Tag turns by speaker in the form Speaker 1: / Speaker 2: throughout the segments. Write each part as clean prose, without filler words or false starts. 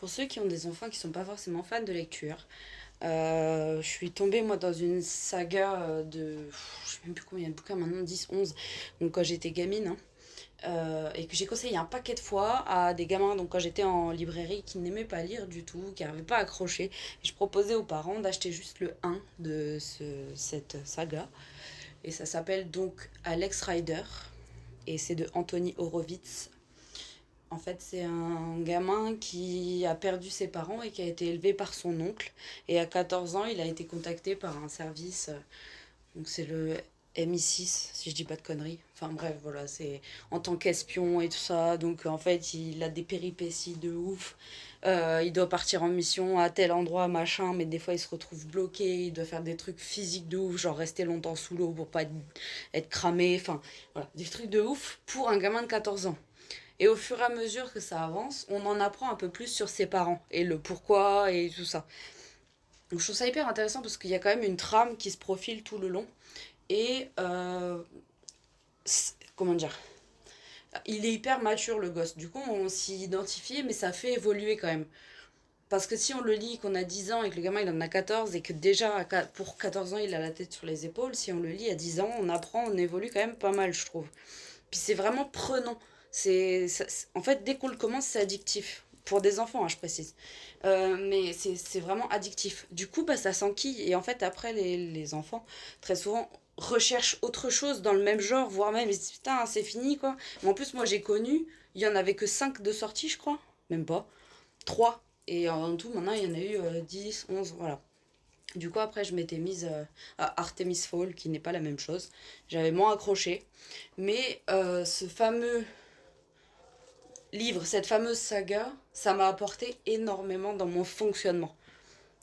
Speaker 1: Pour ceux qui ont des enfants qui sont pas forcément fans de lecture, je suis tombée moi dans une saga je sais même plus combien il y a de bouquins maintenant, 10, 11, donc quand j'étais gamine, hein, et que j'ai conseillé un paquet de fois à des gamins, donc quand j'étais en librairie, qui n'aimaient pas lire du tout, qui n'arrivaient pas à accrocher. Et je proposais aux parents d'acheter juste le un de cette saga, et ça s'appelle donc Alex Rider, et c'est de Anthony Horowitz. En fait, c'est un gamin qui a perdu ses parents et qui a été élevé par son oncle. Et à 14 ans, il a été contacté par un service, donc c'est le MI6, si je dis pas de conneries. Enfin bref, voilà, c'est en tant qu'espion et tout ça. Donc en fait, il a des péripéties de ouf. Il doit partir en mission à tel endroit, machin, mais des fois il se retrouve bloqué. Il doit faire des trucs physiques de ouf, genre rester longtemps sous l'eau pour pas être cramé. Enfin, voilà, des trucs de ouf pour un gamin de 14 ans. Et au fur et à mesure que ça avance, on en apprend un peu plus sur ses parents et le pourquoi et tout ça. Donc je trouve ça hyper intéressant parce qu'il y a quand même une trame qui se profile tout le long. Et comment dire, il est hyper mature le gosse. Du coup, on s'y identifie, mais ça fait évoluer quand même. Parce que si on le lit qu'on a 10 ans et que le gamin il en a 14 et que déjà pour 14 ans il a la tête sur les épaules, si on le lit à 10 ans, on apprend, on évolue quand même pas mal, je trouve. Puis c'est vraiment prenant. En fait, dès qu'on le commence, c'est addictif. Pour des enfants, hein, je précise. Mais c'est vraiment addictif. Du coup, bah, ça s'enquille. Et en fait, après, les enfants, très souvent, recherchent autre chose dans le même genre, voire même, ils se disent, putain, c'est fini, quoi. Mais en plus, moi, j'ai connu, il y en avait que 5 de sortie, je crois. Même pas. 3. Et en tout, maintenant, il y en a eu 10, 11, voilà. Du coup, après, je m'étais mise à Artemis Fall, qui n'est pas la même chose. J'avais moins accroché. Mais ce fameux livre, cette fameuse saga, ça m'a apporté énormément dans mon fonctionnement.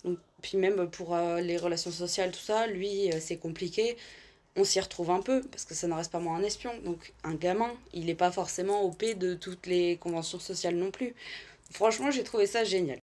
Speaker 1: Donc, puis même pour les relations sociales, tout ça, lui, c'est compliqué. On s'y retrouve un peu, parce que ça ne reste pas moi un espion. Donc un gamin, il n'est pas forcément OP de toutes les conventions sociales non plus. Franchement, j'ai trouvé ça génial.